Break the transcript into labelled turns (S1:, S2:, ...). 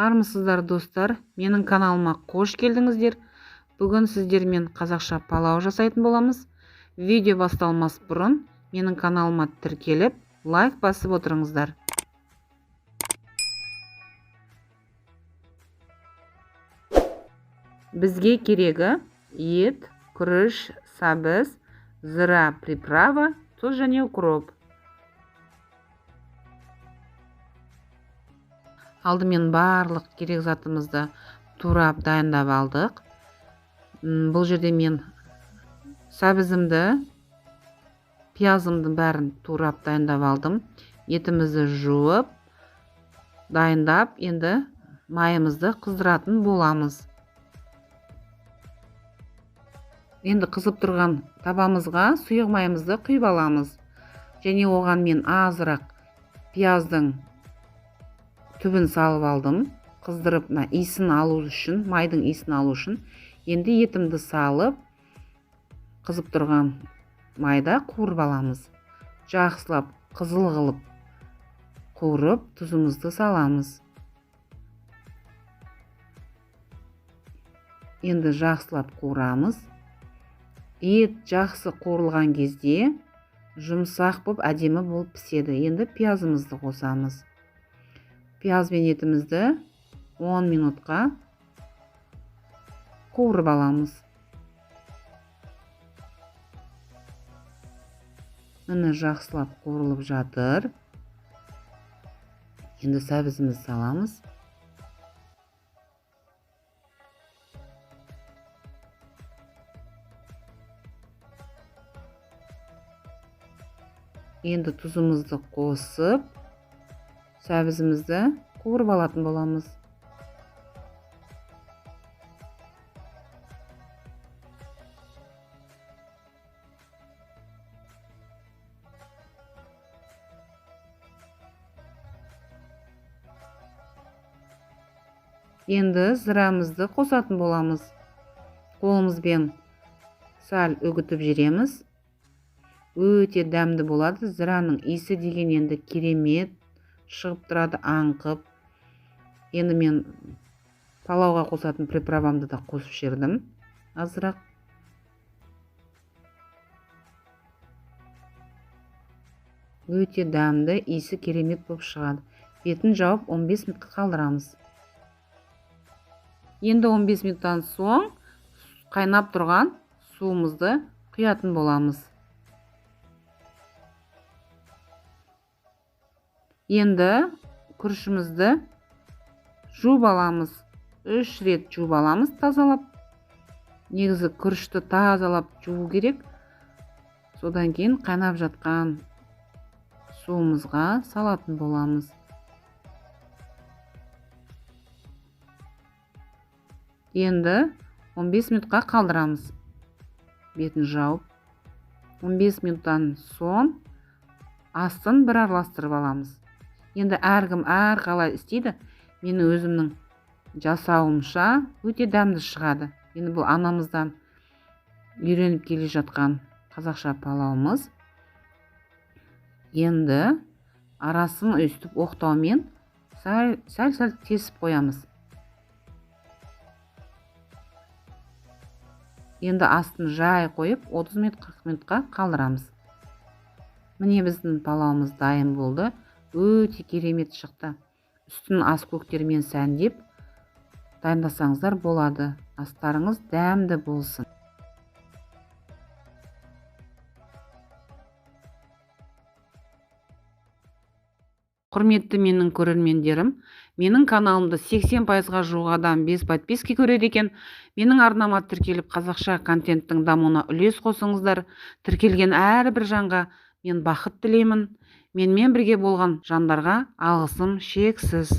S1: Армысыздар достар, менің каналыма қош келдіңіздер. Бүгін сіздермен қазақша палау жасайтын боламыз. Видео басталмас бұрын менің каналыма тіркеліп, лайк басып отырыңыздар. Бізге керегі ет, күріш, сәбіз, зира, приправа, тұз және укроп. Алдымен барлық керек затымызды турап дайындап алдық. Бұл жерде мен сәбізімді, пиязымды бәрін турап дайындап алдым. Етімізді жуып, дайындап, енді майымызды қыздыратын боламыз. Енді қызып тұрған табамызға сұйық майымызды құйып аламыз. Және оған мен азырақ пияздың түбін салып алдым. Қыздырып, иісін алу үшін, майдың иісін алу үшін. Енді етімді салып, қызып тұрған майда қуырып аламыз. Жақсылап, қызыл қылып қуырып, тұзымызды саламыз. Енді жақсылап қуырамыз. Ет жақсы қуырылған кезде жұмсақ болып, әдемі болып піседі. Енді пиязымызды қосамыз. Пияз бен етімізді 10 минутқа қуырып аламыз. Міне жақсылап қуырылып жатыр. Енді сәбізімізді саламыз. Енді тұзымызды қосып, сәбізімізді қуырып алатын боламыз. Енді зирамызды қосатын боламыз. Қолымызбен сәл үгітіп жібереміз. Өте дәмді болады. Зираның иісі деген енді керемет шығып тұрады, аңқып. Енді мен палауға қосатын приправамды да қосып жібердім. Азырақ. Өте дәмді, иісі керемет болып шығады. Бетін жауып 15 минутқа қалдырамыз. Енді 15 минуттан соң қайнап тұрған суымызды құятын боламыз. Енді күрішімізді жуып аламыз. 3 рет жуып аламыз, тазалап. Негізі күрішті тазалап жуу керек. Содан кейін қайнап жатқан суымызға салатын боламыз. Енді 15 минутқа қалдырамыз. Бетін жауып. 15 минуттан соң астын бір араластырып аламыз. Енді әркім қалай істейді. Менің өзімнің жасауымша өте дәмді шығады. Енді бұл анамыздан үйреніп келе жатқан қазақша палауымыз. Енді арасын өстіп оқтаумен сәл-сәл тесіп қоямыз. Енді астын жай қойып 30-40 минутқа қалдырамыз. Міне біздің палауымыз дайын болды. Өте керемет шықты. Үстін ас көктермен сәндеп дайындасаңыздар болады. Астарыңыз дәмді болсын. Құрметті менің көрермендерім, менің каналымды 80%-ға жуық адам без подписки көреді екен. Менің арнама тіркеліп қазақша контенттің дамуына үлес қосыңыздар. Тіркелген әрбір жанға мен бақыт тілеймін. Менімен бірге болған жандарға алғысым шексіз.